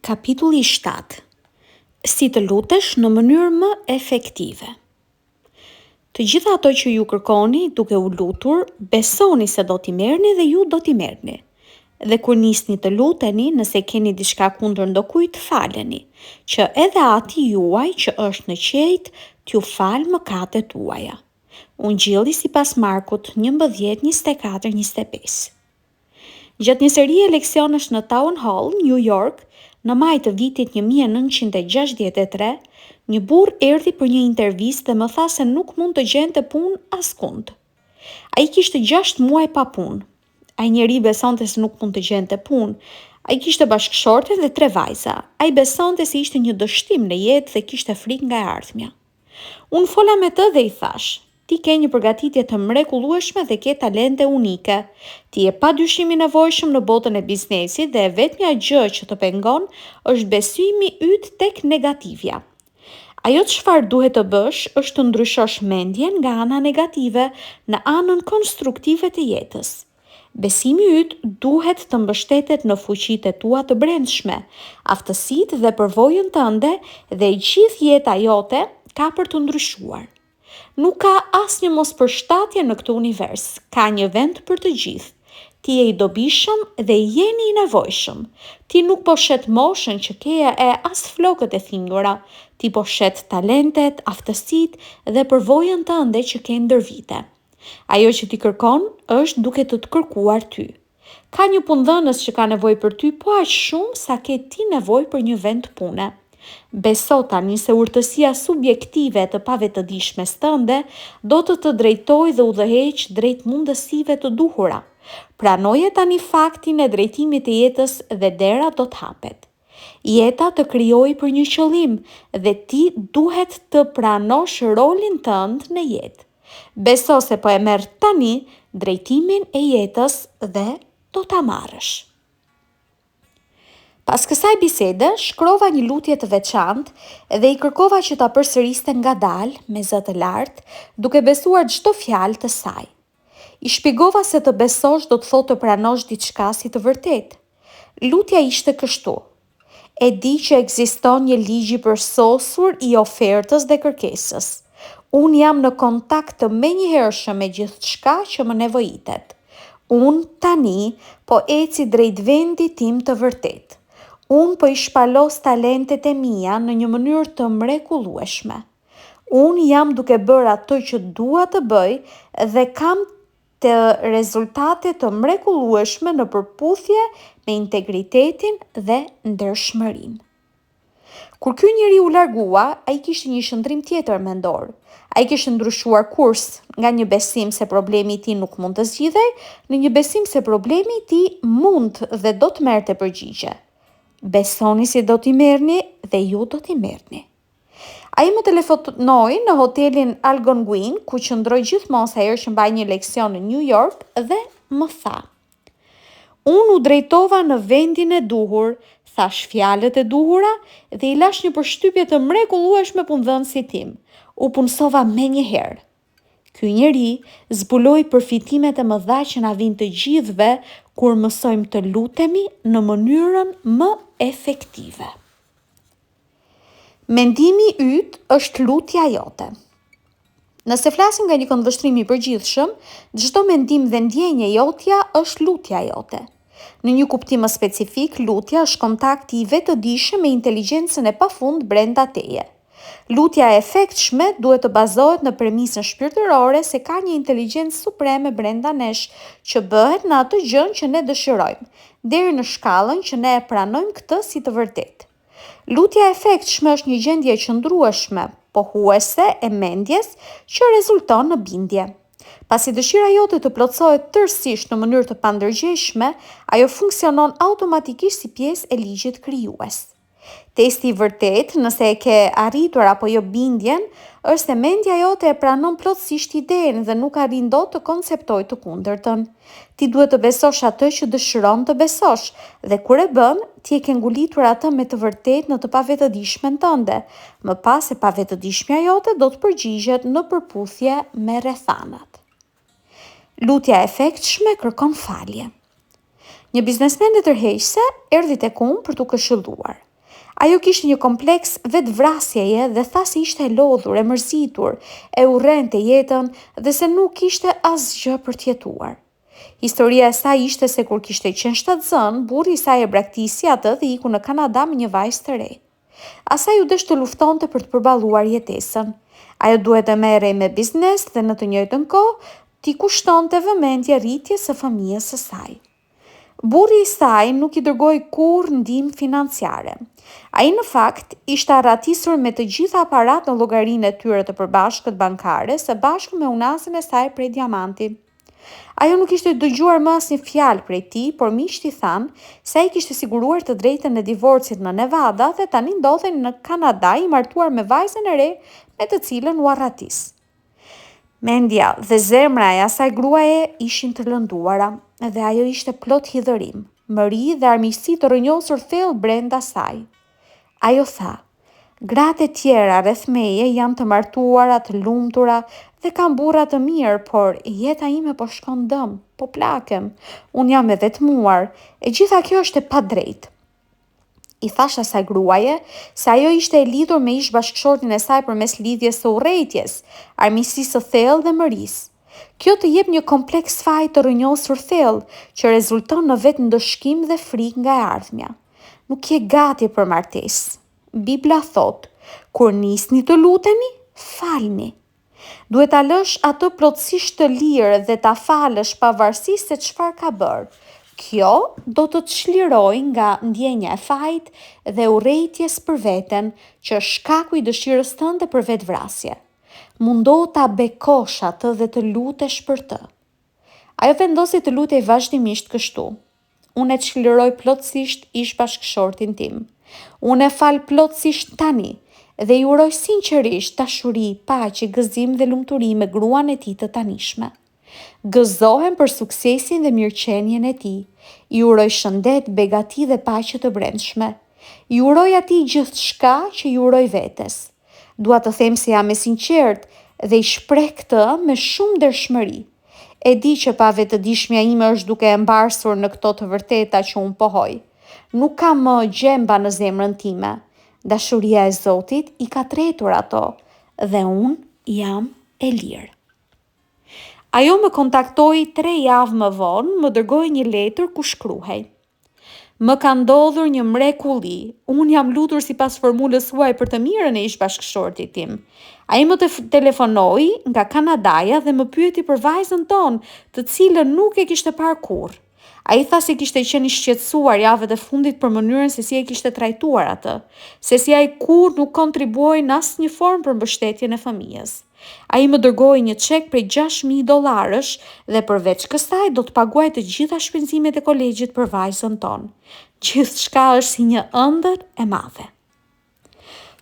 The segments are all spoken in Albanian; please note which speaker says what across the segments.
Speaker 1: Kapitulli 7. Si të lutesh në mënyrë më efektive. Të gjitha ato që ju kërkoni duke u lutur, besoni se do t'i merrni dhe ju do t'i merrni. Dhe kur nisni të luteni, nëse keni diçka kundër ndokujt, faleni, që edhe ati juaj që është në qejt t'ju falë mëkatet tuaja. Ungjilli sipas Markut 11:24-25. Gjatë një serie leksionesh në Town Hall, New York, në maj të vitit 1963, një burr erdhi për një intervistë dhe më tha se nuk mund të gjente punë askund. Ai kishte 6 muaj pa punë. Ai njeri besonte se nuk mund të gjente punë. Ai kishte bashkëshorte dhe 3 vajza. Ai besonte se ishte një dështim në jetë dhe kishte frikë nga e ardhmja. Unë fola me të dhe i thash: ti ke një përgatitje të mrekullueshme dhe ke talente unike. Ti je padyshim i nevojshëm në botën e biznesit dhe vetmja gjë që të pengon është besimi yt tek negativja. Ajo çfarë duhet të bësh është të ndryshosh mendjen nga ana negative në anën konstruktive të jetës. Besimi yt duhet të mbështetet në fuqitë tua të brendshme, aftësitë dhe përvojën tënde dhe gjithë jeta jote ka për të ndryshuar. Nuk ka asnjë mospërshtatje në këtë univers, ka një vend për të gjithë. Ti je i dobishëm dhe jeni i nevojshëm. Ti nuk po shet moshën që keje e as flokët e thingura. Ti po shet talentet, aftësitë dhe përvojën tënde që ke ndër vite. Ajo që ti kërkon është duke të kërkuar ty. Ka një punëdhënës që ka nevojë për ty po aq shumë sa ke ti nevojë për një vend pune. Beso tani se urtësia subjektive të pavetëdijshmes tënde do të drejtojë dhe udhëheq drejt mundësive të duhura. Pranoje tani faktin e drejtimit të jetës dhe dera do të hapet. Jeta të krijoi për një qëllim dhe ti duhet të pranosh rolin tënd në jetë. Beso se po e merr tani drejtimin e jetës dhe do ta marrësh. Pas kësaj bisede, shkrova një lutje të veçantë dhe i kërkova që ta përsëriste ngadalë, me zë të lartë, duke besuar çdo fjalë të saj. I shpjegova se të besosh do të thotë të pranosh diçka si të vërtetë. Lutja ishte kështu: e di që ekziston një ligj i përsosur i ofertës dhe kërkesës. Unë jam në kontakt të menjëhershëm me gjithçka që më nevojitet. Unë tani po eci drejt vendit tim të vërtetë. Unë po i shpalos talentet e mia në një mënyrë të mrekullueshme. Unë jam duke bërë ato që dua të bëj dhe kam të rezultate të mrekullueshme në përputhje me integritetin dhe ndershmërinë. Kur ky njeri u largua, ai kishte një shëndrim tjetër mendor. Ai kishte ndryshuar kurs nga një besim se problemi i tij nuk mund të zgjidhej në një besim se problemi i tij mund dhe do të merrte përgjigje. Besoni si do t'i merrni dhe ju do t'i merrni. Ai më telefonoi në hotelin Algonquin, ku qëndroi gjithmonë sa herë që mbaj një leksion në New York dhe më tha: unë u drejtova në vendin e duhur, thash fjalët e duhura dhe i lash një përshtypje të mrekullueshme punëdhënësit tim. U punësova menjëherë. Ky njeri zbuloi përfitimet e mëdha që na vijnë të gjithëve kur mësojmë të lutemi në mënyrën më efektive. Mendimi yt është lutja jote. Nëse flasim nga një këndvështrim i përgjithshëm, çdo mendim dhe ndjenje jotja është lutja jote. Në një kuptim më specifik, lutja është kontakti i vetëdijshëm me inteligjencën e pafund brenda teje. Lutja e efektshme duhet të bazohet në premisën shpirtërore se ka një inteligjencë supreme brenda nesh që bëhet në atë gjën që ne dëshirojmë, deri në shkallën që ne e pranojmë këtë si të vërtetë. Lutja e efektshme është një gjendje qëndrueshme, pohuese e mendjes që rezulton në bindje. Pasi dëshira jote të plotësohet tërësisht në mënyrë të pandërgjeshme, ajo funksionon automatikisht si pjesë e ligjit krijues. Testi i vërtet, nëse e ke arritur apo jo bindjen, është se mendja jote e pranon plotësisht idenë dhe nuk arrin dot të konceptojë të kundërtën. Ti duhet të besosh atë që dëshiron të besosh, dhe kur e bën, ti e ke ngulitur atë me të vërtetë në të pavetëdijshmen tënde. Më pas e pavetëdijshmja jote do të përgjigjet në përputhje me rrethanat. Lutja e efektshme kërkon falje. Një biznesmen e tërheqëse erdhi tek unë për t'u këshilluar. Ajo kishte një kompleks vetvrasjeje dhe tha se ishte e lodhur, e mërzitur, e urrente jetën dhe se nuk kishte asgjë për të jetuar. Historia e saj ishte se kur kishte qenë shtatzën, burri i saj e braktisi atë dhe iku në Kanada me një vajzë të re. Asaj u desh të luftonte për të përballuar jetesën. Ajo duhet të merrej me biznes dhe në të njëjtën kohë t'i kushtonte vëmendje rritjes së fëmijës së saj. Burri i saj nuk i dërgoi kurrë ndihmë financiare. Ai në fakt ishte arratisur me të gjitha parat në llogarinë e tyre të përbashkët bankare së bashku me unazën e saj prej diamanti. Ajo nuk ishte dëgjuar më asnjë fjalë prej tij, por miqtë i thanë se ai kishte siguruar të drejtën e divorcit në Nevada dhe tani ndodhej në Kanada i martuar me vajzën e re me të cilën u arratis. Mendja dhe zemra e asaj gruaje ishin të lënduara dhe ajo ishte plot hidhërim, mëri dhe armiqësi të rrënjosur thellë brenda saj. Ajo tha: "Gratë e tjera rreth meje janë të martuara, të lumtura dhe kanë burra të mirë, por jeta ime po shkon dëm, po plakem. Unë jam e vetmuar, e gjitha kjo është e padrejtë." I thash asaj gruaje se ajo ishte e lidhur me ish bashkëshortin e saj përmes lidhjes së urrejtjes, armiqësisë së thellë dhe mërisë. Kjo të jep një kompleks faji të rrënjosur thellë që rezulton në vetë ndëshkim dhe frikë nga e ardhmja. Nuk je gati për martesë. Bibla thot: "Kur nisni të luteni, falni." Duhet ta lësh atë plotësisht të lirë dhe ta falësh pavarësisht se çfarë ka bërë. Kjo do të të çlirojë nga ndjenja e fajit dhe urrejtjes për veten, që është shkaku i dëshirës tënde për vetvrasje. Mundohu ta bekosh atë dhe të lutesh për të. Ajo vendosi të lutej vazhdimisht kështu: "Unë e çliroj plotësisht ish bashkëshortin tim. Unë e fal plotësisht tani dhe i uroj sinqerisht dashuri, paqe, gëzim dhe lumturi me gruan e tij të tanishme. Gëzohem për suksesin dhe mirëqenien e tij. I uroj shëndet, begati dhe paqe të brendshme. I uroj atij gjithçka që i uroj vetes. Dua të them se jam e sinqert dhe i shpreh këtë me shumë dershmëri. E di që pa vetëdijshmja ime është duke e mbarsur në këto të vërteta që unë pohoj. Nuk kam më gjemba në zemrën time. Dashuria e Zotit i ka tretur ato dhe unë jam e lirë." Ajo më kontaktoi 3 javë më vonë, më dërgoi një letër ku shkruhej: "Më ka ndodhur një mrekulli. Unë jam lutur sipas formulës suaj për të mirën e ish bashkëshortit tim. Ai më telefonoi nga Kanadaja dhe më pyeti për vajzën tonë, të cilën nuk e kishte parë kurrë. Ai tha se kishte qenë i shqetësuar javët e fundit për mënyrën se si e kishte trajtuar atë, se si ai kurrë nuk kontribuoi në asnjë formë për mbështetjen e fëmijës. Ai më dërgoi një çek prej $6,000 dhe përveç kësaj do të paguaj të gjitha shpenzimet e kolegjit për vajzën tonë. Gjithçka është si një ëndër e madhe."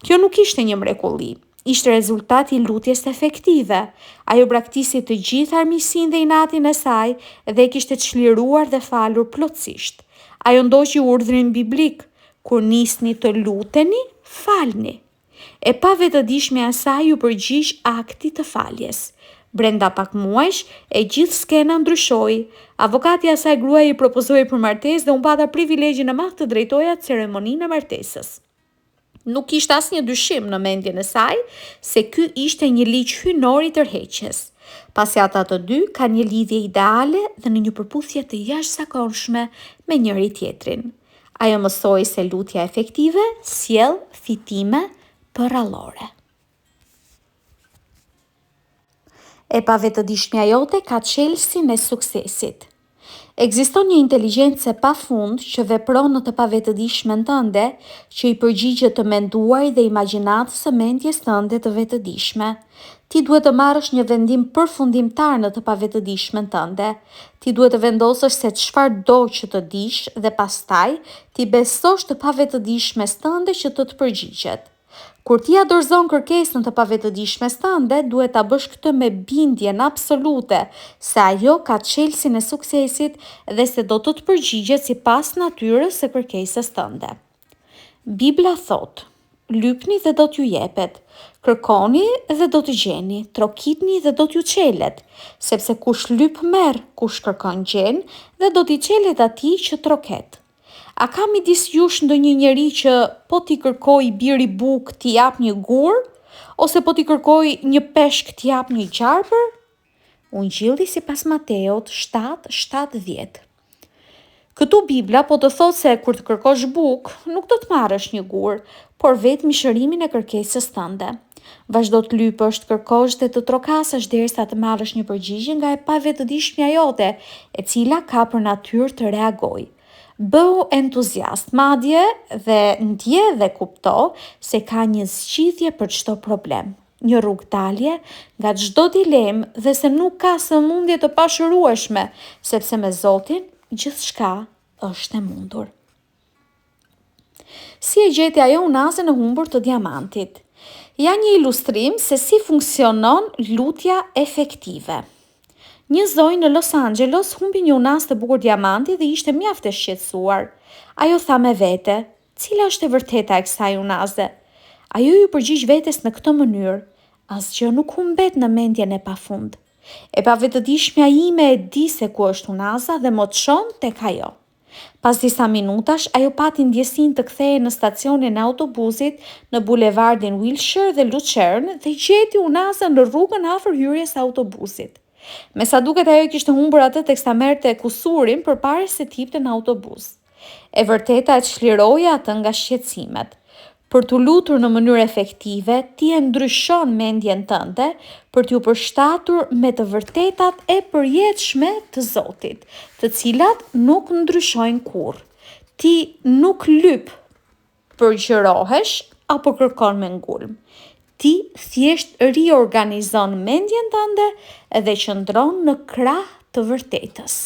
Speaker 1: Kjo nuk ishte një mrekulli, ishte rezultati i lutjes efektive. Ajo braktisi të gjithë armiqsinë dhe inatin e saj dhe e kishte çliruar dhe falur plotësisht. Ajo ndoqi urdhrin biblik: "Kur nisni të luteni, falni." E pa vetëdijshmja e saj u përgjigj akti të faljes. Brenda pak muajsh, e gjithë skena ndryshoi. Avokati i asaj gruaje i propozoi për martesë dhe unë pata privilegjin e madh të drejtoja ceremoninë e martesës. Nuk kishte asnjë dyshim në mendjen e saj se ky ishte një ligj hynor i tërheqjes. Pasi ata të dy kanë një lidhje ideale dhe në një përputhje të jashtëzakonshme me njëri tjetrin. Ajo mësoi se lutja efektive sjell fitime përrallore. E pa vetëdijshmja jote ka çelësin e suksesit. Ekziston një inteligjencë e pafund që vepron në të pavetëdijshmen tënde, që i përgjigjet të menduar dhe imagjinatës së mendjes tënde të vetëdijshme. Ti duhet të marrësh një vendim përfundimtar në të pavetëdijshmen tënde. Ti duhet të vendosësh se çfarë do që të dish dhe pastaj ti besosh të pavetëdijshmes tënde që të përgjigjet. Kur ti dorëzon kërkesën të pavetëdijshmes tënde, duhet ta bësh këtë me bindjen absolute se ajo ka çelësin e suksesit dhe se do të përgjigjet sipas natyrës së kërkesës tënde. Bibla thot: "Lypni dhe do t'ju jepet, kërkoni dhe do të gjeni, trokitni dhe do t'ju çelet, sepse kush lyp merr, kush kërkon gjen dhe do t'i çelet atij që troket." A ka midis jush ndonjë njeri që po t'i kërkoj biri buk t'i jap një gur, ose po t'i kërkoj një peshk t'i jap një qarpër? Ungjilli sipas Mateut 7:7-10. Këtu Bibla po të thot se kur të kërkosh buk, nuk do të marrësh një gur, por vetëm mishërimin e kërkesës tënde. Vazhdo të lypësh, të kërkosh dhe të trokasash derisa të marrësh një përgjigje nga e pavetëdijshmja jote, e cila ka për natyrë të reagojë. Bëu entuziast madje dhe ndje dhe kupto se ka një zgjidhje për çdo problem, një rrugë dalje nga çdo dilemë dhe se nuk ka sëmundje të pashërueshme, sepse me Zotin gjithçka është e mundur. Si e gjeti ajo unazën e humbur të diamantit? Ja një ilustrim se si funksionon lutja efektive. Një zonjë në Los Angeles humbi një unazë të bukur diamanti dhe ishte mjaft e shqetësuar. Ajo tha me vete, cila është e vërteta e kësaj unaze? Ajo ju përgjigj vetes në këtë mënyrë, asgjë nuk humbet në mendjen e pafund. E pavetëdijshmja ime e di se ku është unaza dhe më çon tek ajo. Pas disa minutash, ajo pati ndjesinë të kthehej në stacionin e autobusit në bulevardin Wilshire dhe Lucerne dhe gjeti unazën në rrugën afër hyrjes së autobusit. Me sa duket ajo kishte humbur atë teksa merrte kusurin përpara se të hipte në autobus. E vërteta e çliroi atë nga shqetësimet. Për të lutur në mënyrë efektive, ti e ndryshon mendjen tënde për t'ju përshtatur me të vërtetat e përjetshme të Zotit, të cilat nuk ndryshojnë kurrë. Ti nuk lyp, përgjërohesh apo kërkon me ngulm. Ti thjesht riorganizon mendjen tënde dhe qëndron në krah të vërtetës.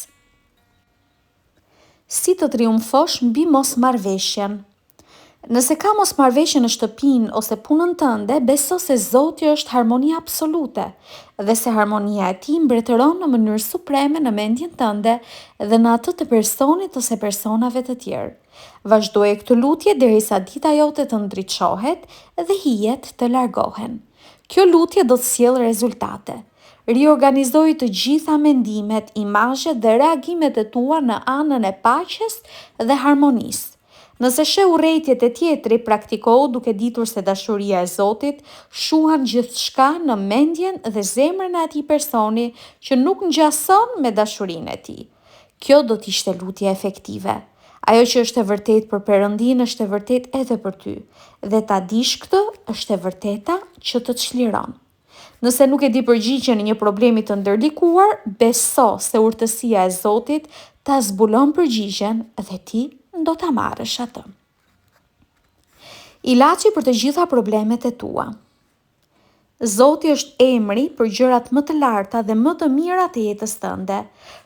Speaker 1: Si të triumfosh mbi mosmarrveshjen? Nëse ka mosmarrveshje në shtëpinë ose punën tënde, beso se Zoti është harmonia absolute dhe se harmonia e Tij mbretëron në mënyrë supreme në mendjen tënde dhe në atë të personit ose personave të tjerë. Vazhdoje këtë lutje derisa dita jote të ndriçohet dhe hijet të largohen. Kjo lutje do të sjellë rezultate. Riorganizoj të gjitha mendimet, imazhet dhe reagimet e tua në anën e paqes dhe harmonisë. Nëse sheh urrejtjet e tjetrit, praktikohu duke ditur se dashuria e Zotit shuhan gjithçka në mendjen dhe zemrën e atij personi që nuk ngjason me dashurinë e tij. Kjo do të ishte lutje efektive. Ajo që është e vërtetë për Perëndin është e vërtetë edhe për ty, dhe ta dish këtë është e vërteta që të çliron. Nëse nuk e di përgjigjen e një problemi të ndërlikuar, beso se urtësia e Zotit ta zbulon përgjigjen dhe ti do ta marrësh atë. Ilaçi për të gjitha problemet e tua. Zoti është emri për gjërat më të larta dhe më të mira të jetës tënde,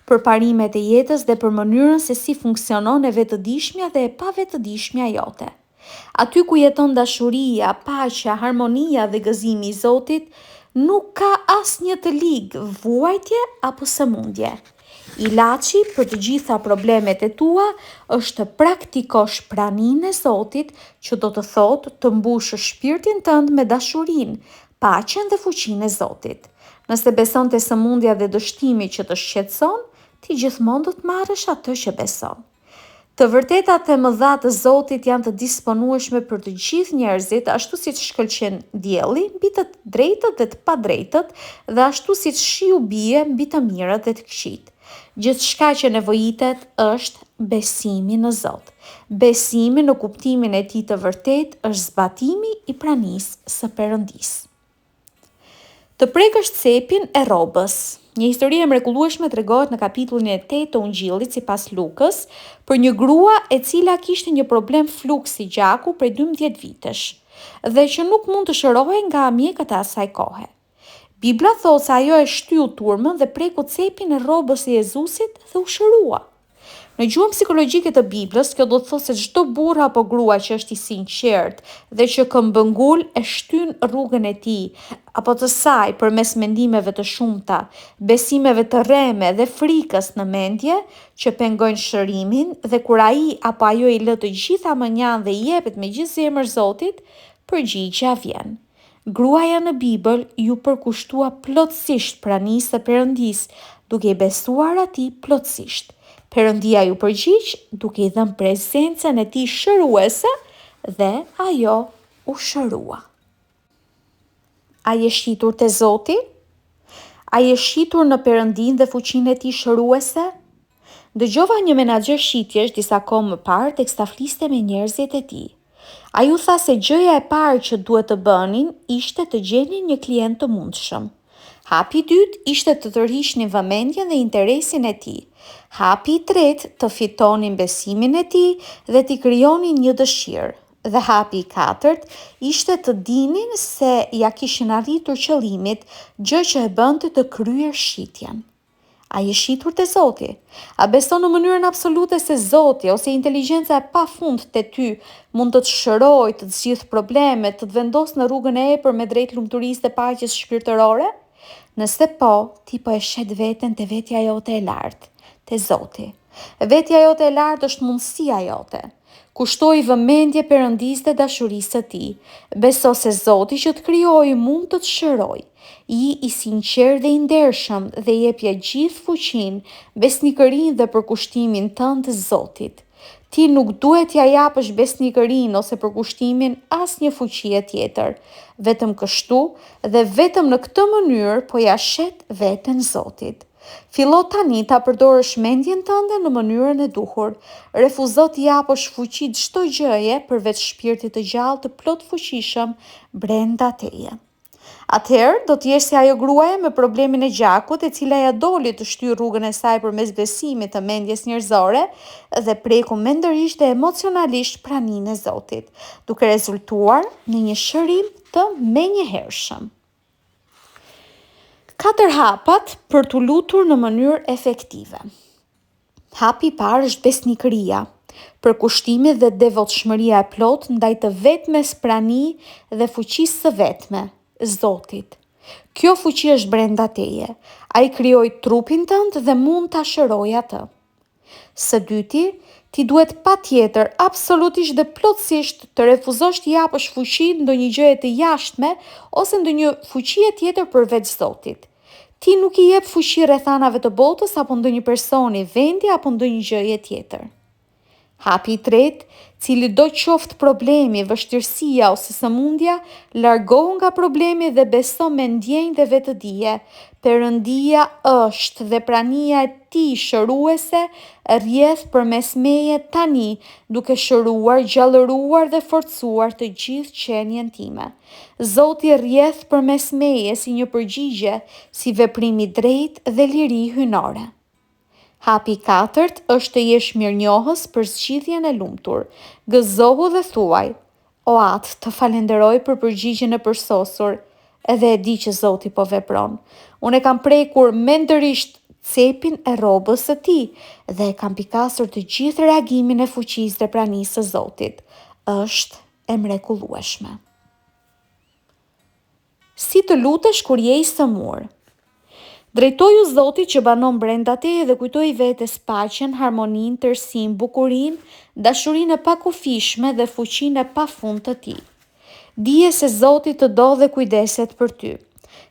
Speaker 1: për parimet e jetës dhe për mënyrën se si funksionon e vetëdijshmja dhe e pavetëdijshmja jote. Aty ku jeton dashuria, paqja, harmonia dhe gëzimi i Zotit, nuk ka asnjë të ligë, vuajtje apo sëmundje. Ilaçi për të gjitha problemet e tua është të praktikosh praninë e Zotit, që do të thotë të mbushësh shpirtin tënd me dashurinë, paqen dhe fuqinë e Zotit. Nëse beson te sëmundja dhe dështimi që të shqetëson, ti gjithmonë do të marrësh atë që beson. Të vërtetat e mëdha të Zotit janë të disponueshme për të gjithë njerëzit, ashtu siç shkëlqen dielli mbi të drejtët dhe të padrejtët, dhe ashtu siç shiu bie mbi të mirët dhe të këqijt. Gjithçka që nevojitet është besimi në Zot. Besimi në kuptimin e Tij të vërtetë është zbatimi i pranisë së Perëndisë. Të prekësh cepin e rrobës. Një histori e mrekullueshme tregohet në kapitullin e 8 të Ungjillit sipas Lukës për një grua e cila kishte një problem fluksi gjaku prej 12 vitesh dhe që nuk mund të shërohej nga mjekët e asaj kohe. Bibla thotë se ajo e shtyu turmën dhe preku cepin e rrobës së Jezusit dhe u shërua. Në gjuhën psikologjike të Biblës, kjo do të thotë se çdo burr apo grua që është i sinqert dhe që këmbëngul e shtyn rrugën e tij apo të saj përmes mendimeve të shumta, besimeve të rreme dhe frikës në mendje që pengojnë shërimin, dhe kur ai apo ajo i lë të gjitha mënjan dhe i jepet me gjithë zemër Zotit, përgjigjja vjen. Gruaja në Bibël ju përkushtua plotësisht pranisë së Perëndisë, duke i besuar atij plotësisht. Perëndia ju përgjigj duke i dhënë prezencën e tij shëruese dhe ajo u shërua. A je shitur te Zoti? A je shitur në Perëndinë dhe fuqinë e tij shëruese? Dëgjova një menaxher shitjesh disa kohë më parë teksa fliste me njerëzit e tij. Ai u tha se gjëja e parë që duhet të bënin ishte të gjenin një klient të mundshëm. Hapi i dytë ishte të tërhiqnin vëmendjen dhe interesin e tij. Hapi i tretë të fitonin besimin e tij dhe t'i krijonin një dëshirë. Dhe hapi i katërt ishte të dinin se ja kishin arritur qëllimit, gjë që e bënte të kryer shitjen. A je shitur te Zoti? A beson në mënyrën absolute se Zoti ose inteligjenca e pafund te ty mund të të shërojë, të të zgjidhë problemet, të të vendosë në rrugën e epër me drejt lumturisë dhe paqes shpirtërore? Nëse po, ti po e shet veten te vetja jote e lartë, te Zoti. Vetja jote e lartë është mundësia jote. Kushtoi vëmendje Perëndisë dhe dashurisë së tij. Beso se Zoti që të krijoi mund të të shërojë. I sinqert dhe i ndershëm dhe jepje gjithë fuqinë, besnikërinë dhe përkushtimin tënd Zotit. Ti nuk duhet ja japësh besnikërinë ose përkushtimin asnjë fuqie tjetër. Vetëm kështu dhe vetëm në këtë mënyrë po ja shet veten Zotit. Fillo tani ta përdorësh mendjen tënde në mënyrën e duhur. Refuzo t'i japësh fuqi çdo gjëje përveç shpirtit të gjallë të plot fuqishëm brenda teje. Atëherë do të jesh si ajo gruaja me problemin e gjakut e cila ja doli të shtyjë rrugën e saj përmes besimit të mendjes njerëzore dhe preku mendërisht dhe emocionalisht praninë e Zotit, duke rezultuar në një shërim të menjëhershëm. 4 hapat për t'u lutur në mënyrë efektive. Hapi i parë është besnikëria, përkushtimi dhe devotshmëria e plot ndaj të vetmes prani dhe fuqisë së vetme, Zotit. Kjo fuqi është brenda teje. Ai krijoi trupin tënd dhe mund ta shërojë atë. Së dyti, ti duhet patjetër, absolutisht dhe plotësisht të refuzosh t'i japësh fuqi ndonjë gjëje të jashtme ose ndonjë fuqie tjetër përveç Zotit. Ti nuk i jep fuqi rrethanave të botës apo ndonjë personi, vendi apo ndonjë gjëje tjetër. Hapi i tretë, cili do qoftë problemi, vështirësia ose sëmundja, largohu nga problemi dhe beso me ndjenjë dhe vetëdije. Perëndia është dhe prania e tij shëruese rrjedh përmes meje tani, duke shëruar, gjallëruar dhe forcuar të gjithë qenien time. Zoti rrjedh përmes meje si një përgjigje, si veprim i drejtë dhe liri hyjnore. Hapi i katërt është të jesh mirënjohës për zgjidhjen e lumtur. Gëzohu dhe thuaj: O Atë, të falenderoj për përgjigjen e përsosur, edhe e di që Zoti po vepron. Unë e kam prekur mendërisht cepin e rrobës së tij dhe e kam pikasur të gjithë reagimin e fuqisë dhe pranisë së Zotit. Është e mrekullueshme. Si të lutesh kur je i sëmur? Drejtoju Zotit që banon brenda teje dhe kujtoj vetes paqen, harmoninë, tërësinë, bukurinë, dashurinë e pakufishme dhe fuqinë e pafund të tij. Dije se Zoti të do dhe kujdeset për ty.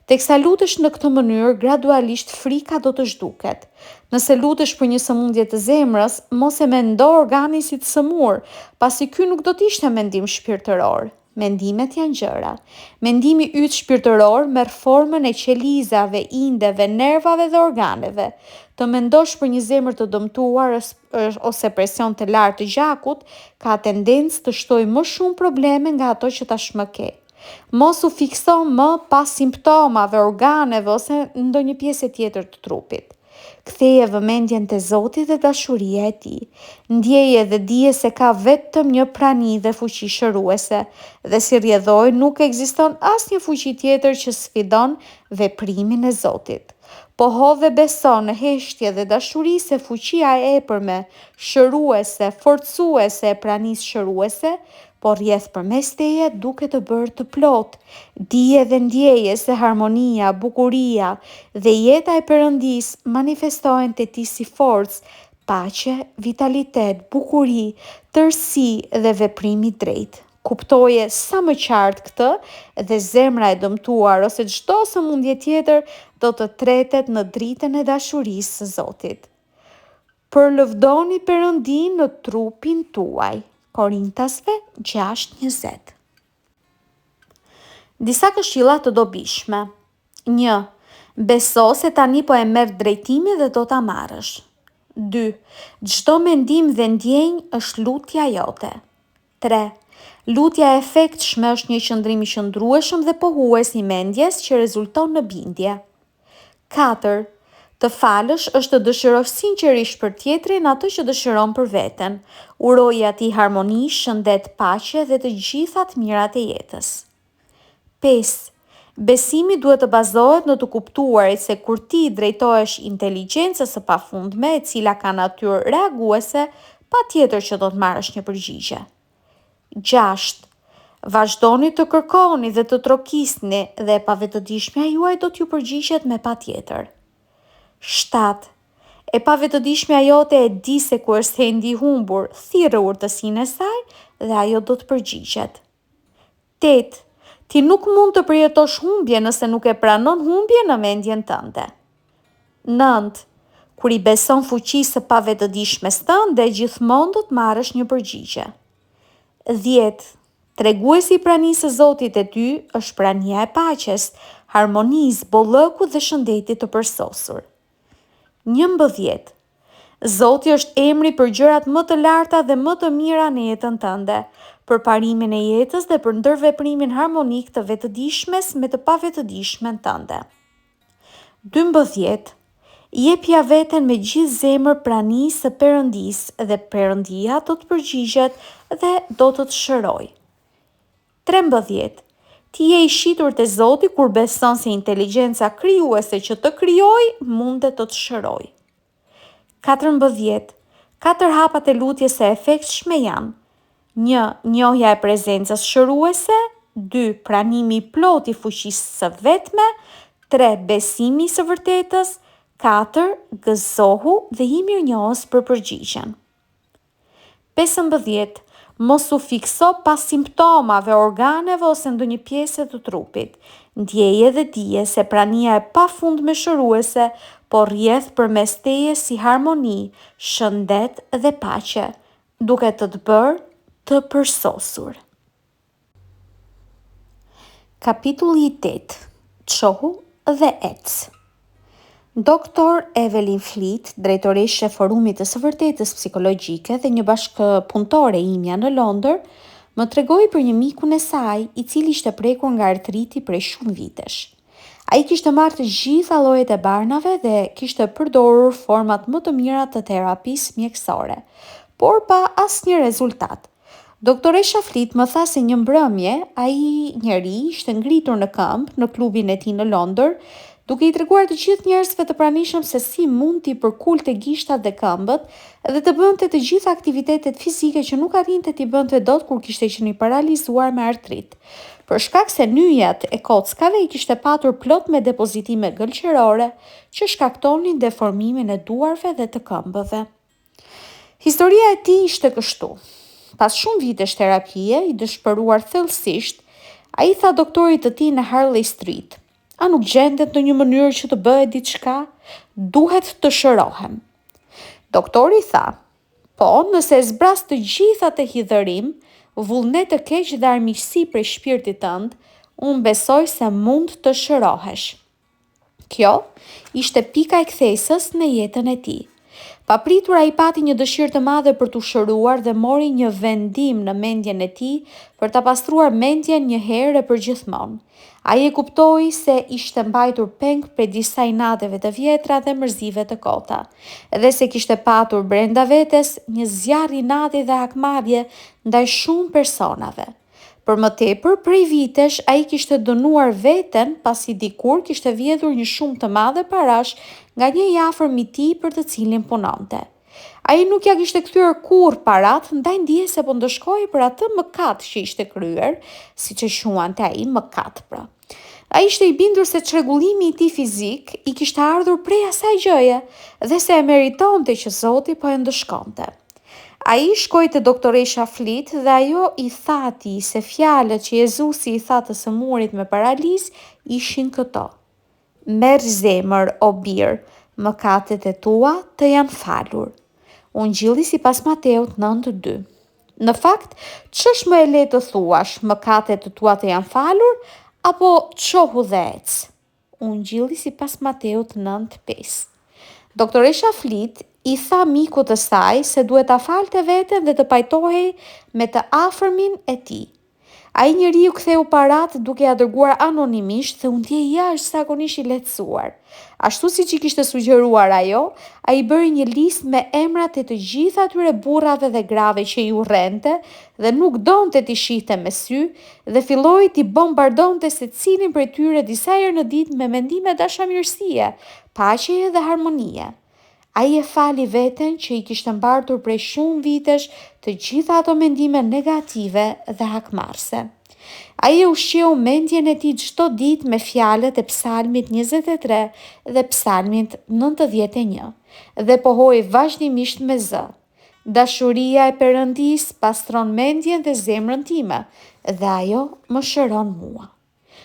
Speaker 1: Teksa lutesh në këtë mënyrë, gradualisht frika do të zhduket. Nëse lutesh për një sëmundje të zemrës, mos e mendo organin si të sëmur, pasi ky nuk do të ishte mendim shpirtëror. Mendimet janë gjëra. Mendimi yt shpirtëror merr formën e qelizave, indeve, nervave dhe organeve. Të mendosh për një zemër të dëmtuar ose presion të lartë të gjakut ka tendencë të shtojë më shumë probleme nga ato që tashmë ke. Mos u fikso më pas simptomave, organeve ose ndonjë pjesë tjetër të trupit. Ktheje vëmendjen te Zoti dhe dashuria e tij. Ndjeje dhe dije se ka vetëm një prani dhe fuqi shëruese, dhe si rrjedhoj nuk ekziston asnjë fuqi tjetër që sfidon veprimin e Zotit. Poho dhe beso në heshtje dhe dashuri se fuqia e epërme, shëruese, forcuese e pranisë shëruese, po rrjedh përmes teje duke të bërë të plot. Dije dhe ndjeje se harmonia, bukuria dhe jeta e Perëndisë manifestohen te ti si forcë, paqe, vitalitet, bukuri, tërësi dhe veprim i drejtë. Kuptoje sa më qartë këtë dhe zemra e dëmtuar ose çdo sëmundje tjetër do të tretet në dritën e dashurisë së Zotit. Përlëvdoni Perëndin në trupin tuaj. Korintasve 6:20. Disa këshilla të dobishme. 1. Beso se tani po e merr drejtimin dhe do ta marrësh. 2. Çdo mendim dhe ndjenjë është lutja jote. 3. Lutja e efektshme është një qëndrim i qëndrueshëm dhe pohues i mendjes që rezulton në bindje. 4. Të falësh është të dëshirosh sinqerisht për tjetrin atë që dëshiron për veten. Uroji atij harmoni, shëndet, paqe dhe të gjitha të mirat e jetës. 5. Besimi duhet të bazohet në të kuptuarit se kur ti drejtohesh inteligjencës së pafundme, e cila ka natyrë reaguese, patjetër që do të marrësh një përgjigje. 6. Vazhdoni të kërkoni dhe të trokisni dhe e pavetëdijshmja juaj do t'ju përgjigjet me patjetër. 7. E pavetëdijshmja jote e di se ku është hendi i humbur, thirrë urtësinë e saj dhe ajo do të përgjigjet. 8. Ti nuk mund të përjetosh humbje nëse nuk e pranon humbje në mendjen tënde. 9. Kur i beson fuqisë së pavetëdijshmes tënde, gjithmonë do të marrësh një përgjigje. 10. Treguesi i pranisë së Zotit e ty është prania e paqes, harmonisë, bollëkut dhe shëndetit të përsosur. 11. Zoti është emri për gjërat më të larta dhe më të mira në jetën tënde, për parimin e jetës dhe për ndërveprimin harmonik të vetëdijshmes me të pavetëdijshmen tënde. 12. Jepja veten me gjithë zemër pranisë së Perëndisë dhe Perëndia do të përgjigjet dhe do të të shërojë. 13. Ti je i shitur te Zoti kur beson se inteligjenca krijuese që të krijoi mundet të të shërojë. 14. 4 hapat e lutjes së efektshme janë: 1. Njohja e prezencës shëruese. 2. Pranimi i plotë i fuqisë së vetme. 3. Besimi i së vërtetës. 4. Gëzohu dhe i mirënjohës për përgjigjen. 15. Mos u fikso pas simptomave, organeve ose ndonjë pjese të trupit. Ndjeje dhe dije se prania e pafundme shëruese po rrjedh përmes teje si harmoni, shëndet dhe paqe, duke të bërë të përsosur. Kapitulli 8. Çohu dhe ec. Dr. Evelyn Fleet, drejtoreshe e Forumit të së Vërtetës Psikologjike dhe një bashkëpunëtore imja në Londër, më tregoi për një mikun e saj, i cili ishte prekur nga artriti prej shumë vitesh. Ai kishte marrë të gjitha llojet e barnave dhe kishte përdorur format më të mira të terapisë mjekësore, por pa asnjë rezultat. Doktoresha Fleet më tha se një mbrëmje, ai njeri ishte ngritur në këmbë në klubin e tij në Londër, duke i treguar të gjithë njerëzve të pranishëm se si mund t'i përkulte gishtat dhe këmbët dhe të bënte të gjitha aktivitetet fizike që nuk arrinte t'i bënte dot kur kishte qenë i paralizuar me artrit. Për shkak se nyjat e kockave i kishte patur plot me depozitime gëlqërore që shkaktonin deformimin e duarve dhe të këmbëve. Historia e tij ishte kështu. Pas shumë vitesh terapie, i dëshpëruar thellësisht, ai tha doktorit të tij në Harley Street: "A nuk gjendet në një mënyrë që të bëhet diçka? Duhet të shërohem." Doktori tha: "Po, nëse e zbras të gjitha të hidhërim, vullnet të keq dhe armiqësi prej shpirtit tënd, unë besoj se mund të shërohesh." Kjo ishte pika e kthesës në jetën e tij. Papritur ai pati një dëshirë të madhe për t'u shëruar dhe mori një vendim në mendjen e tij për ta pastruar mendjen një herë e përgjithmonë. Ai e kuptoi se ishte mbajtur peng prej disa inateve të vjetra dhe mërzive të kota, dhe se kishte patur brenda vetes një zjarr inati dhe hakmarrje ndaj shumë personave. Për më tepër, prej vitesh, ai kishte dënuar veten pasi dikur kishte vjedhur një shumë të madhe parash nga një i afërm i tij për të cilin punonte. Ai nuk ja kishte kthyer kurrë parat, ndaj ndjej se po ndëshkoi për atë mëkat që ishte kryer, siç e quante ai, mëkat pra. Ai ishte i bindur se çrregullimi i tij fizik i kishte ardhur prej asaj gjëje dhe se e meritonte që Zoti po e ndëshkonte. Ai shkoi te doktoresha Fleet dhe ajo i tha atij se fjalët që Jezusi i tha të sëmurit me paralizë ishin këto: "Merr zemër, o birë, mëkatet e tua të janë falur." Unë gjilli si pas Mateut 9:2. Në fakt, ç'është më e lehtë të thuash, mëkatet tua të janë falur, apo çohu dhe ec? Unë gjilli si pas Mateut 9:5. Doktoresha Flit i tha mikut të saj se duhet ta falte veten dhe të pajtohej me të afërmin e tij. Ai njeriu ktheu parat duke ja dërguar anonimisht dhe u ndjej jashtëzakonisht i lehtësuar. Ashtu siç i kishte sugjeruar ajo, ai bëri një listë me emrat e të gjithë atyre burrave dhe grave që i urrente dhe nuk donte t'i shihte me sy dhe filloi t'i bombardonte secilin prej tyre disa herë në ditë me mendime dashamirësie, paqeje dhe harmonie. Ai e fali veten që i kishte mbartur prej shumë vitesh të gjitha ato mendime negative dhe hakmarrëse. Ai e ushqeu mendjen e tij çdo ditë me fjalët e Psalmit 23 dhe Psalmit 91 dhe pohoi vazhdimisht me zë. Dashuria e Perëndisë pastron mendjen dhe zemrën time dhe ajo më shëron mua.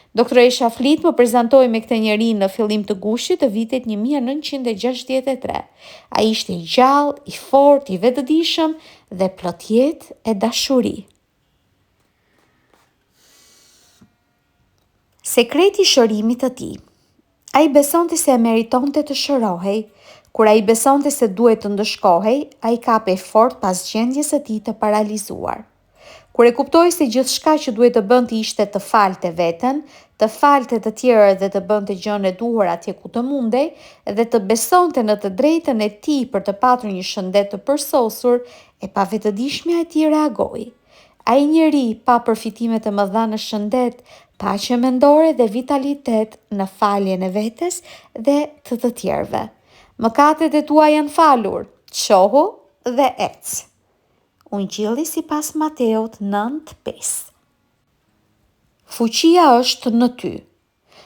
Speaker 1: Doktoresha Flit më prezantoi me këtë njeri në fillim të gushit të vitit 1963. Ai ishte i gjallë, i fortë, i vetëdijshëm dhe plot jetë e dashuri. Sekreti i shërimit të tij. Ai besonte se e meritonte të shërohej. Kur ai besonte se duhet të ndëshkohej, ai kapej fort pas gjendjes së tij të paralizuar. Kur e kuptoi se gjithçka që duhet të bënte ishte të falte veten, të falte të tjerët dhe të bënte gjën e duhur atje ku të mundej, dhe të besonte në të drejtën e tij për të patur një shëndet të përsosur, e pavetëdijshmja e tij reagoi. Ai njeri pa përfitime të mëdha në shëndet, paqe mendore dhe vitalitet në faljen e vetes dhe të tjerëve. Mëkatet e tua janë falur, qohu dhe ec. Ungjilli sipas Mateut 9:5. Fuqia është në ty.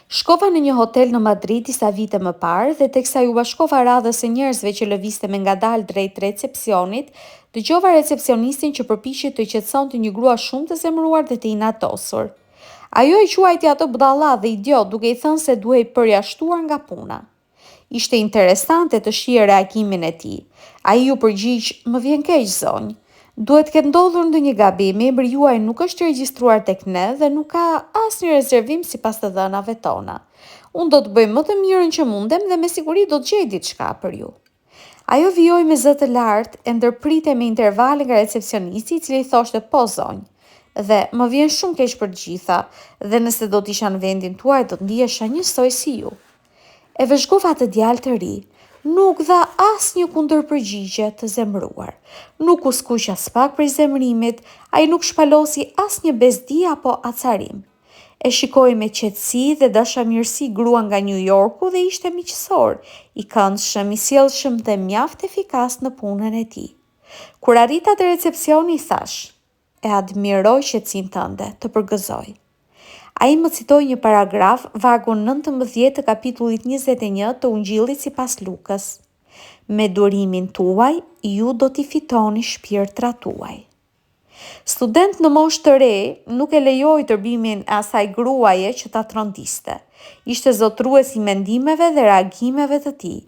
Speaker 1: Shkova në një hotel në Madrid disa vite më parë dhe teksa ju bashkova radhës së njerëzve që lëvizte me ngadalë drejt recepcionit, dëgjova recepcionistin që përpiqej të qetësonte një grua shumë të zemëruar dhe të inatosur. Ajo e quajti atë budalla dhe idiot, duke i thënë se duhej përjashtuar nga puna. Ishte interesante të shihej reagimin e tij. Ai u përgjigj: "Më vjen keq, zonjë. Duhet të ketë ndodhur ndonjë gabim, emri juaj nuk është regjistruar tek ne dhe nuk ka asnjë rezervim sipas të dhënave tona. Unë do të bëj më të mirën që mundem dhe me siguri do të gjej diçka për ju." Ajo vijoi me zë të lartë, e ndërpritej me intervale nga recepcionisti, i cili thoshte: "Po zonjë, dhe më vjen shumë keq për të gjitha, dhe nëse do të isha në vendin tuaj do të ndihesha njësoj si ju." E vëzhgova atë djalë të ri. Nuk dha asnjë kundërpërgjigje të zemëruar. Nuk u skuq as pak prej zemërimit, ai nuk shpalosi asnjë bezdi apo acarim. E shikoi me qetësi dhe dashamirësi gruan nga New Yorku dhe ishte miqësor, i këndshëm, i sjellshëm dhe mjaft efikas në punën e tij. Kur arrita te recepcioni i thash: "E admiroj qetësinë tënde", të përgëzoj. Ai më citoi një paragraf, vargu 19 të kapitullit 21 të Ungjillit sipas Lukës. "Me durimin tuaj, ju do t'i fitoni shpirtrat tuaj." Student në moshë të re, nuk e lejoi tërbimin e asaj gruaje që ta trondiste. Ishte zotrues i mendimeve dhe reagimeve të tij.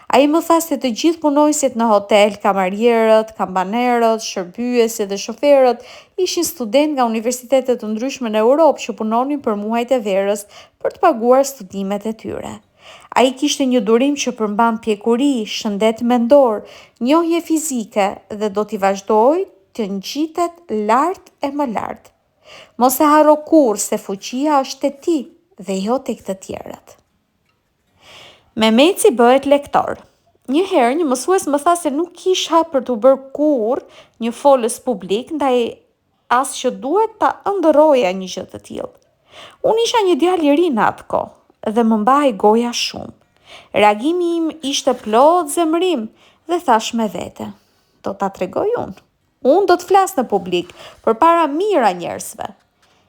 Speaker 1: Ai më tha se të gjithë punonjësit në hotel, kamarierët, kambanerët, shërbyesit dhe shoferët ishin studentë nga universitetet të ndryshme në Europë që punonin për muajt e verës për të paguar studimet e tyre. Ai kishte një durim që përmban pjekuri, shëndet mendor, njohje fizike dhe do t'i vazhdoi të ngjitet lart e më lart. Mos e harro kurrë se fuqia është te ti dhe jo tek të tjerët. Memeci bëhet lektor. Një herë një mësues më tha se nuk kisha për të bërë kurrë një folës publik, ndaj as që duhet ta ëndërroja një gjë të tillë. Unë isha një djalë i ri në atë kohë dhe më mbahej goja shumë. Reagimi im ishte plot zemërim dhe thash me vete: "Do ta tregoj unë. Unë do të flas në publik përpara mijëra njerëzve."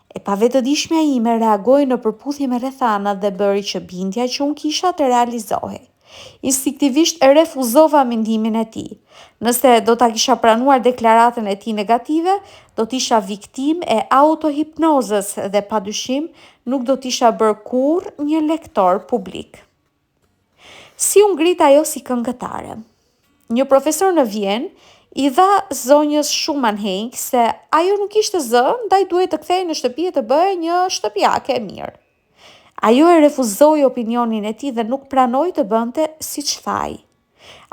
Speaker 1: E pavetëdijshmja ime reagoi në përputhje me rrethanat dhe bëri që bindja që unë kisha të realizohej. Instinktivisht e refuzova mendimin e tij. Nëse do ta kisha pranuar deklaratën e tij negative, do t'isha viktimë e autohipnozës dhe padyshim nuk do t'isha bërë kurrë një lektor publik. Si u ngrit ajo si këngëtare? Një profesor në Vjenë i dha zonjës Schumann-Heink se ajo nuk ishte zë, ndaj duhet të kthehej në shtëpi e të bëhej një shtëpiake e mirë. Ajo e refuzoi opinionin e tij dhe nuk pranoi të bënte siç thaj.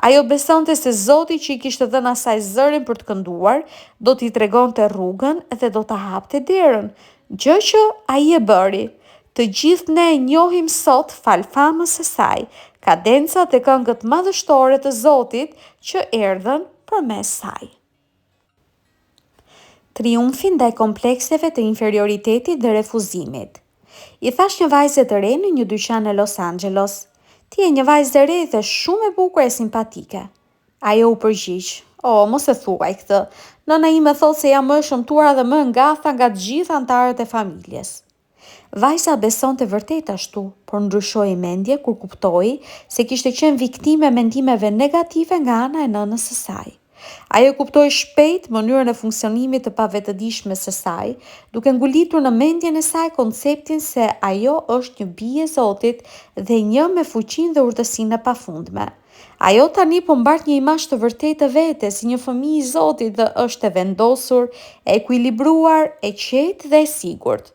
Speaker 1: Ajo besonte se Zoti që i kishte dhënë asaj zërin për të kënduar, do t'i tregonte rrugën dhe do ta hapte derën, gjë që ai e bëri. Të gjithë ne e njohim sot fal famës së saj, kadencat e këngët madhështore të Zotit që erdhën përmes saj. Triumfi ndaj komplekseve të inferioritetit dhe refuzimit. I thash një vajze të re në një dyqan në Los Angeles: "Ti je një vajzë e re dhe shumë e bukur e simpatike." Ajo u përgjigj: "O, mos e thuaj këtë. Nëna ime thot se jam më e shëmtuar dhe më e ngatha nga të gjithë anëtarët e familjes." Vajza besonte vërtet ashtu, por ndryshoi mendje kur kuptoi se kishte qenë viktime e mendimeve negative nga ana e nënës së saj. Ajo kuptoi shpejt mënyrën e funksionimit të pavetëdijshme së saj, duke ngulitur në mendjen e saj konceptin se ajo është një bie e Zotit dhe një me fuqinë dhe urtësinë e pafundme. Ajo tani po mbart një imazh të vërtetë të vetes si një fëmijë i Zotit dhe është e vendosur, e ekuilibruar, e qetë dhe e sigurt.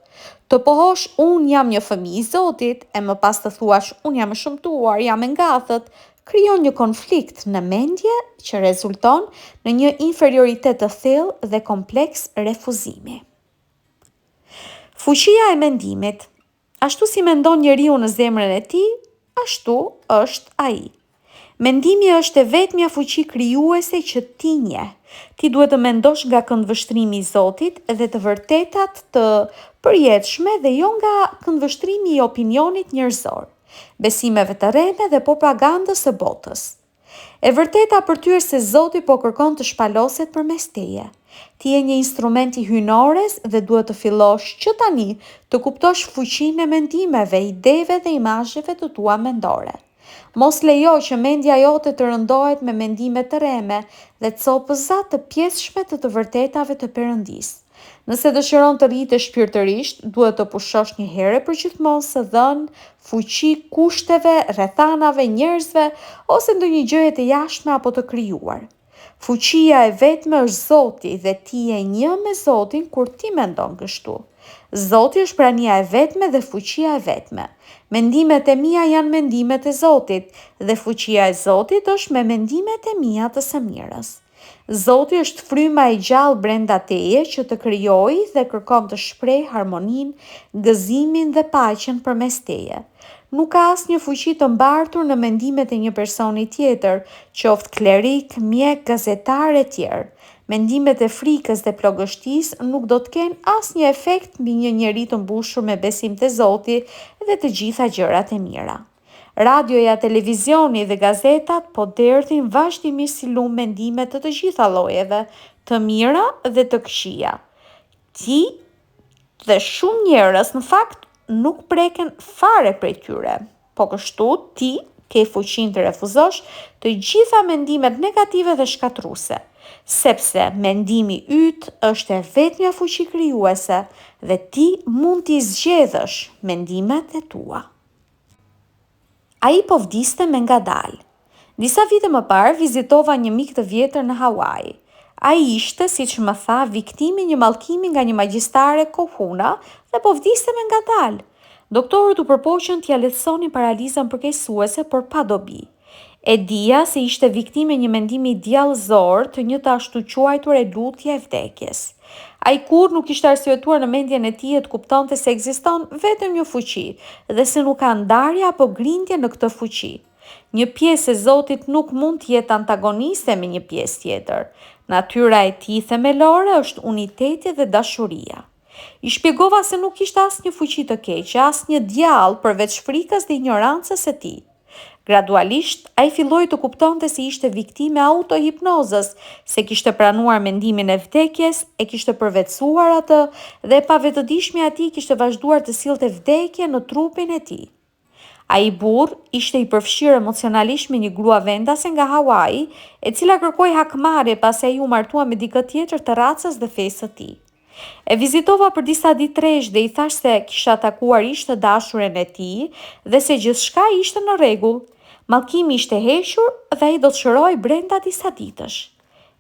Speaker 1: Të pohosh unë jam një fëmijë i Zotit, e më pas të thuash unë jam e shëmtuar, jam e ngathët, krijon një konflikt në mendje që rezulton në një inferioritet të thellë dhe kompleks refuzimi. Fuqia e mendimit. Ashtu si mendon njeriu në zemrën e tij, ashtu është ai. Mendimi është e vetmja fuqi krijuese që ti njeh. Ti duhet të mendosh nga këndvështrimi i Zotit dhe të vërtetat të përjetshme dhe jo nga këndvështrimi i opinionit njerëzor, besimeve të rreme dhe propagandës së botës. E vërteta për ty është se Zoti po kërkon të shpaloset përmes teje. Ti je një instrument i hynores dhe duhet të fillosh që tani të kuptosh fuqinë e mendimeve, ideve dhe imazheve të tua mendore. Mos lejo që mendja jote të rëndohet me mendime të rreme dhe copëza të pjesshme të vërtetave të Perëndisë. Nëse dëshiron të rritesh shpirtërisht, duhet të pushosh një herë për gjithmonë së dhënë fuqi kushteve, rrethanave, njerëzve ose ndonjë gjëje të jashtme apo të krijuar. Fuqia e vetme është Zoti dhe ti je një me Zotin kur ti mendon kështu. Zoti është prania e vetme dhe fuqia e vetme. Mendimet e mia janë mendimet e Zotit dhe fuqia e Zotit është me mendimet e mia të së mirës. Zoti është fryma e gjallë brenda teje që të krijojë dhe kërkon të shprehë harmoninë, gëzimin dhe paqen përmes teje. Nuk ka asnjë fuqi të mbartur në mendimet e një personi tjetër, qoftë klerik, mjek, gazetar e tjerë. Mendimet e frikës dhe plogështisë nuk do të kenë asnjë efekt mbi një njeri të mbushur me besim te Zoti dhe të gjitha gjërat e mira. Radioja, televizioni dhe gazetat po derdhin vazhdimisht si lumë mendime të gjitha llojeve, të mira dhe të këqija. Ti dhe shumë njerëz në fakt nuk preken fare prej tyre, po kështu ti ke fuqinë të refuzosh të gjitha mendimet negative dhe shkatruese, sepse mendimi yt është e vetmja fuqi krijuese dhe ti mund t'i zgjedhësh mendimet e tua. Ai po vdiste me ngadalë. Disa vite më parë vizitova një mik të vjetër në Hawaii. Ai ishte, siç më tha, viktimi një mallkimi nga një magjistare kohuna dhe po vdiste me ngadalë. Doktorët u përpoqën t'ia lehtësonin paralizën përkeqësuese, por pa dobi. E dija se ishte viktime një mendimi djallëzor të një të ashtu quajtur e lutje e vdekjes. Ai kur nuk ishte arsyetuar në mendjen e tij të kuptonte se ekziston vetëm një fuqi dhe se nuk ka ndarje apo grindje në këtë fuqi. Një pjesë e Zotit nuk mund të jetë antagoniste me një pjesë tjetër. Natyra e tij themelore është uniteti dhe dashuria. I shpjegova se nuk kishte asnjë fuqi të keqe, asnjë djallë përveç frikës dhe ignorancës së tij. Gradualisht, ai filloi të kuptonte se ishte viktime autohipnozës, se kishte pranuar mendimin e vdekjes, e kishte përvetësuar atë dhe pavetëdijshmja e tij kishte vazhduar të sillte vdekje në trupin e tij. Ai burr ishte i përfshirë emocionalisht me një grua vendase nga Hawaii, e cila kërkoi hakmarrje pasi ai u martua me dikë tjetër të racës dhe fesë së tij. E vizitova për disa ditë rresh dhe i thash se kisha takuar ish të dashuren e tij dhe se gjithçka ishte në rregull. Mallkimi ishte hequr dhe ai do të shëroj brenda disa ditësh.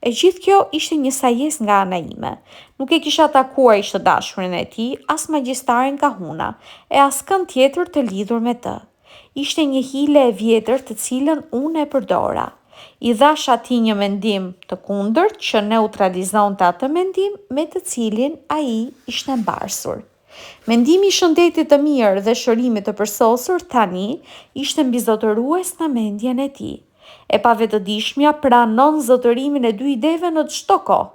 Speaker 1: E gjithë kjo ishte një sajes nga ana ime. Nuk e kisha takuar ish të dashurin e tij, as magjistarin Kahuna, e as kënd tjetër të lidhur me të. Ishte një hile e vjetër të cilën unë e përdora. I dhash atij një mendim të kundërt që neutralizonte atë mendim me të cilin ai ishte mbarsur. Mendimi i shëndetit të mirë dhe shërimit të përsosur tani ishte mbizotërues në mendjen e tij. E pavetëdijshmja pranon zotërimin e dy ideve në çdo kohë.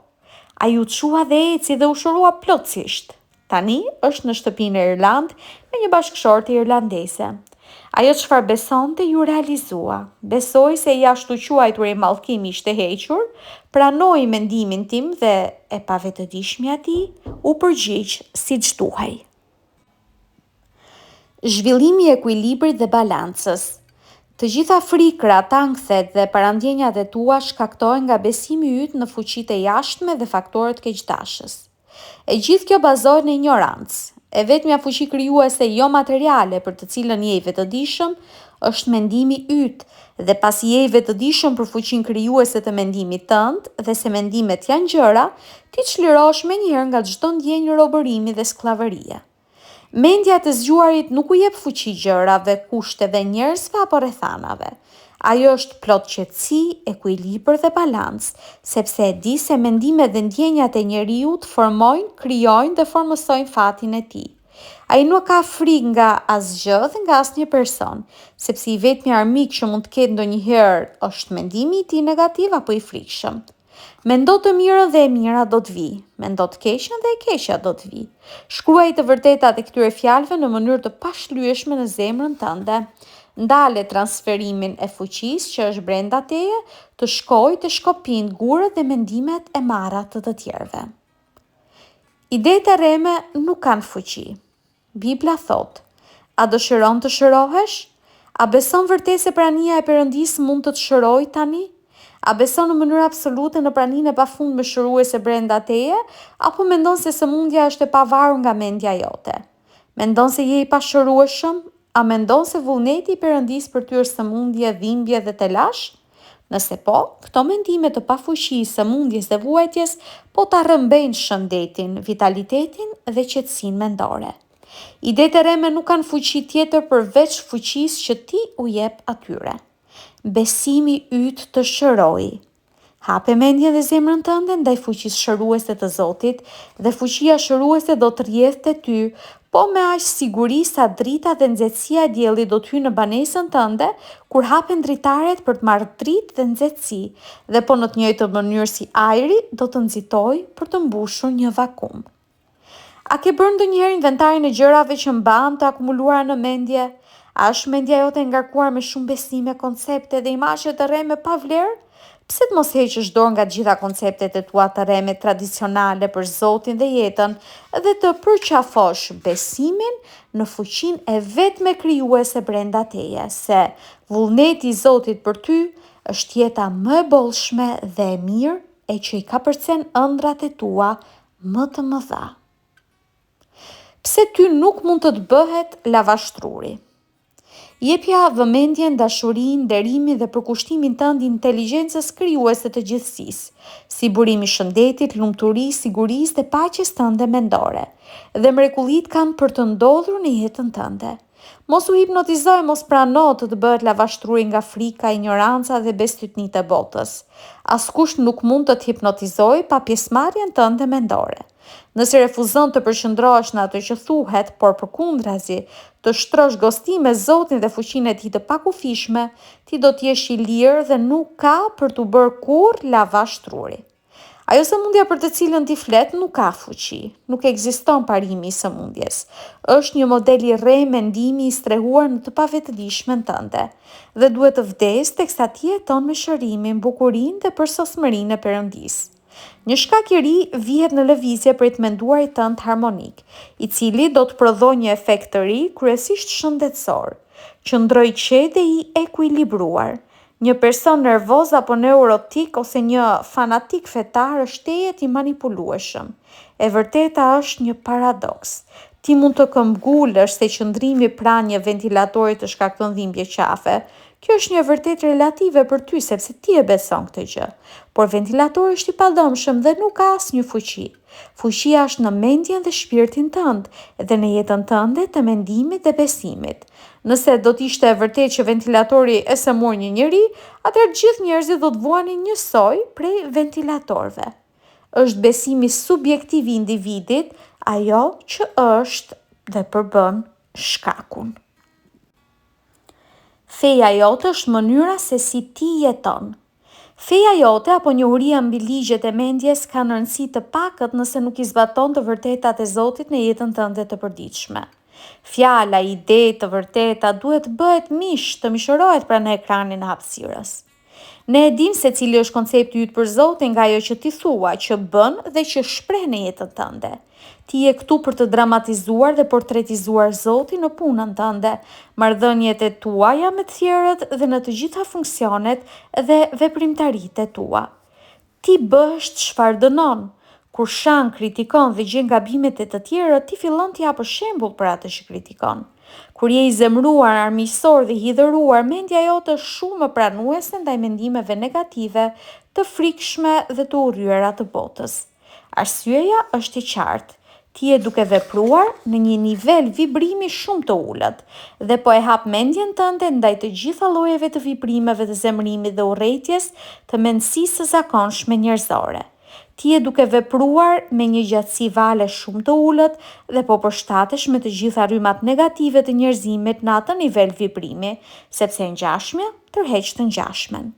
Speaker 1: Ai u çua dhe eci dhe u shërua plotësisht. Tani është në shtëpinë e Irland me një bashkëshorte irlandeze. Ajo çfarë besonte ju realizua. Besoi se i ashtu quajturi mallkimi ishte hequr, pranoi mendimin tim dhe e pavetëdijshmja e tij u përgjigj siç duhej. Zhvillimi i ekuilibrit dhe balancës. Të gjitha frikrat, ankthet dhe parandjenjat e tua shkaktohen nga besimi yt në fuqitë e jashtme dhe faktorët keqdashës. E gjithë kjo bazohet në ignorancë. E vetmja fuqi krijuese jo materiale për të cilën je i vetëdijshëm është mendimi yt, dhe pasi je i vetëdijshëm për fuqinë krijuese të mendimit tënd dhe se mendimet janë gjëra, ti çlirohesh menjëherë nga çdo ndjenjë robërimi dhe skllavërie. Mendja të zgjuarit nuk u jep fuqi gjërave, kushteve, njerëzve apo rrethanave. Ajo është plot qetësi, ekuilibër dhe balancë, sepse e di se mendimet dhe ndjenjat e njeriut formojnë, krijojnë dhe formësojnë fatin e tij. Ai nuk ka frikë nga asgjë dhe nga asnjë person, sepse i vetmi armik që mund të ketë ndonjëherë është mendimi i tij negativ apo i frikshëm. Mendo të mirën dhe e mira do të vi, mendo të keqen dhe e keqja do të vi. Shkruaj të vërtetat e këtyre fjalëve në mënyrë të pashlyeshme në zemrën tënde. Ndale transferimin e fuqisë që është brenda teje të shkojë të shkopin gurët dhe mendimet e marra të tjerëve. Idetë e rreme nuk kanë fuqi. Bibla thot: a dëshiron të shërohesh? A beson vërtet se prania e Perëndisë mund të të shërojë tani? A beson në mënyrë absolute në praninë e pafundme shëruese brenda teje, apo mendon se sëmundja është e pavarur nga mendja jote? Mendon se je i pashërueshëm? A mendon se vullneti i Perëndisë për ty është sëmundje, dhimbje dhe telash? Nëse po, këto mendime të pafuqisë, sëmundjes dhe vuajtjes po ta rrëmbejnë shëndetin, vitalitetin dhe qetësinë mendore. Idetë e rreme nuk kanë fuqi tjetër përveç fuqisë që ti u jep atyre. Besimi yt të shëroi. Hape mendjen dhe zemrën tënde ndaj fuqisë shëruese të Zotit dhe fuqia shëruese do të rrjedhë te ty, po me aq siguri sa drita dhe nxehtësia e diellit do të hyjë në banesën tënde kur hapen dritaret për të marrë dritë dhe nxehtësi, dhe po në të njëjtën mënyrë si ajri do të nxitojë për të mbushur një vakum. A ke bërë ndonjëherë inventarin e gjërave që mban të akumuluara në mendje? A është mendja jote ngarkuar me shumë besime, koncepte dhe imazhe të rreme pa vlerë? Pse të mos heqësh dorë nga gjitha konceptet e tua të rreme tradicionale për Zotin dhe jetën dhe të përqafosh besimin në fuqinë e vetme krijuese brenda teje, se vullneti i Zotit për ty është jeta më e bollshme dhe e mirë e që i ka përcen ëndrat e tua më të mëdha. Pse ty nuk mund të të bëhet lavashtruri? Jepja vëmendjen, dashurinë, nderimin dhe përkushtimin tënd inteligjencës krijuese të gjithësisë, si burimi i shëndetit, lumturisë, sigurisë dhe paqes tënde mendore. Dhe mrekullitë kanë për të ndodhur në jetën tënde. Mos u hipnotizoj, mos prano të bëhet lavashtruri nga frika, ignoranca dhe bestytnitë e botës. Askush nuk mund të të hipnotizojë pa pjesëmarrjen tënde mendore. Nëse refuzon të përqendrohesh në atë që thuhet, por përkundrazi të shtrosh gosti me Zotin dhe fuqinë e tij të pakufishme, ti do të jesh i lirë dhe nuk ka për t'u bërë kurrë lavashtruri. Ajo sëmundja për të cilën ti flet nuk ka fuqi, nuk ekziston parimi i sëmundjes. Është një model i rrejë mendimi i strehuar në të pavetëdijshmen tënde dhe duhet të vdesë teksa ti jeton me shërimin, bukurinë dhe përsosmërinë e Perëndisë. Një shkak i ri vihet në lëvizje për të menduarit tënd harmonik, i cili do të prodhojë një efekt të ri, kryesisht shëndetësor. Qëndroj qetë dhe i ekuilibruar. Një person nervoz apo neurotik ose një fanatik fetar është tejet i manipulueshëm. E vërteta është një paradoks. Ti mund të këmbgulësh se qëndrimi pranë një ventilatori të shkakton dhimbje qafe. Kjo është një vërtet relative për ty sepse ti e beson këtë gjë, por ventilatori është i padëmshëm dhe nuk ka asnjë fuqi. Fuqia është në mendjen dhe shpirtin tënd dhe në jetën tënde të mendimit dhe besimit. Nëse do t'ishte e vërtet që ventilatori e sëmur një njeri, atëherë gjithë njerëzit do të vuanin njësoj prej ventilatorëve. Është besimi subjektiv i individit ajo që është dhe përbën shkakun. Feja jote është mënyra se si ti jeton. Feja jote apo njohuria mbi ligjet e mendjes ka rëndësi të pakët nëse nuk i zbaton të vërtetat e Zotit në jetën tënde të përditshme. Fjala, ide të vërteta duhet bëhet të mishërohet pranë ekranin e hapësirës. Ne e dim se cili është koncepti yt për Zotin nga ajo që ti thua, që bën dhe që shpreh në jetën tënde. Ti je këtu për të dramatizuar dhe portretizuar Zotin në punën tënde, marrëdhëniet e tuaja me të tjerët dhe në të gjitha funksionet dhe veprimtaritë e tua. Ti bësh çfarë dënon. Kur shan, kritikon dhe gjen gabimet e të tjerët, ti fillon t'i japësh shembull për atë që kritikon. Kur je i zemëruar, armiqësor dhe hidhëruar, mendja jote është shumë më pranuese ndaj mendimeve negative, të frikshme dhe të urryera të botës. Arsyeja është e qartë. Ti je duke vepruar në një nivel vibrimi shumë të ulët dhe po e hap mendjen tënde ndaj të gjitha llojeve të vibrimeve të zemërimit dhe urrëties të mendësisë së zakonshme njerëzore. Ti je duke vepruar me një gjatësi vale shumë të ulët dhe po përshtatesh me të gjitha rrymat negative të njerëzimit në atë nivel vibrimi, sepse ngjashmja tërheq të ngjashmen.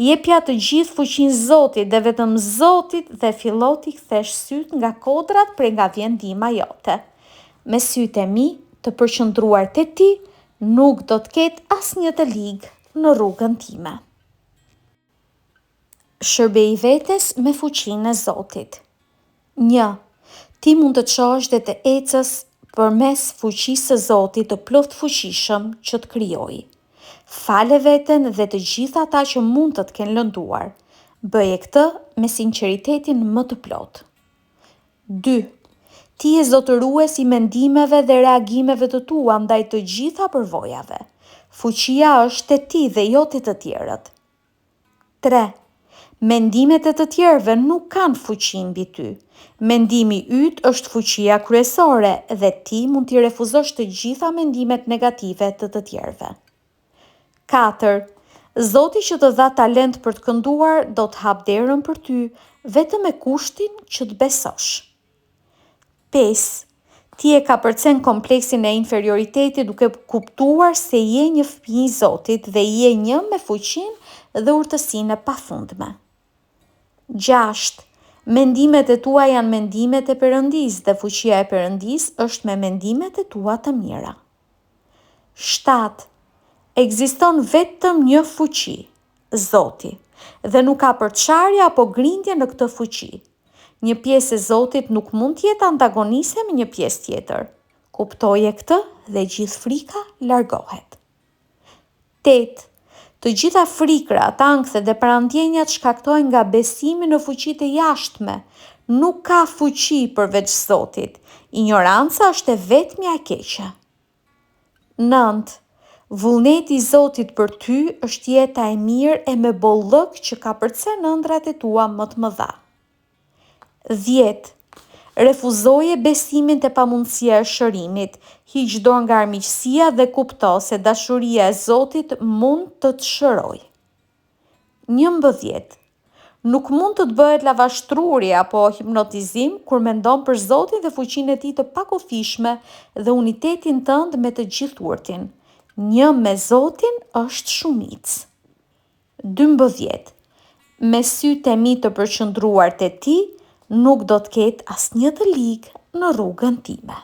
Speaker 1: Jepja të gjithë fuqinë Zotit dhe vetëm Zotit dhe fillo t'i kthesh syt nga kodrat prej nga vjen ndihma jote. Me sytë e mi të përqendruar te ti, nuk do të ketë asnjë të ligë në rrugën time. Shërbej vetes me fuqinë e Zotit. 1. Ti mund të çohesh dhe të ecës përmes fuqisë së Zotit të plot fuqishëm që të krijoi. Fale veten dhe të gjitha ata që mund të kenë lënduar. Bëje këtë me sinqeritetin më të plot. 2. Ti je zotërues i mendimeve dhe reagimeve të tua ndaj të gjitha përvojave. Fuqia është te ti dhe jo te të tjerët. 3. Mendimet e të tjerëve nuk kanë fuqi mbi ty. Mendimi yt është fuqia kryesore dhe ti mund t'i refuzosh të gjitha mendimet negative të të tjerëve. 4. Zoti që të dha talent për të kënduar do të hap derën për ty vetëm me kushtin që të besosh. 5. Ti e kapërcen kompleksin e inferioritetit duke kuptuar se je një fëmijë i Zotit dhe je një me fuqinë dhe urtësinë e pafundme. 6. Mendimet e tua janë mendimet e Perëndis dhe fuqia e Perëndis është me mendimet e tua të mira. 7. Ekziston vetëm një fuqi, Zoti, dhe nuk ka përçarje apo grindje në këtë fuqi. Një pjesë e Zotit nuk mund të jetë antagoniste me një pjesë tjetër. Kuptoje këtë dhe gjithë frika largohet. 8. Të gjitha frikrat, ankthet dhe parandjenjat shkaktojnë nga besimi në fuqitë e jashtme. Nuk ka fuqi përveç Zotit. Ignoranca është e vetmja e keqe. 9. Vullneti i Zotit për ty është jeta e mirë e me bollëk që kapërcen ëndrat e tua më të mëdha. 10. Refuzoje besimin te pamundësia e shërimit, hiq dorë nga armiqësia dhe kupto se dashuria e Zotit mund të të shërojë. 11. Nuk mund të të bëhet lavashtruri apo hipnotizim kur mendon për Zotin dhe fuqinë e tij të pakufishme dhe unitetin tënd me të gjithurtin. Një me Zotin është shumicë. 12. Me sytë e mi të përqendruar te ti, nuk do të ketë asnjë të ligë në rrugën time.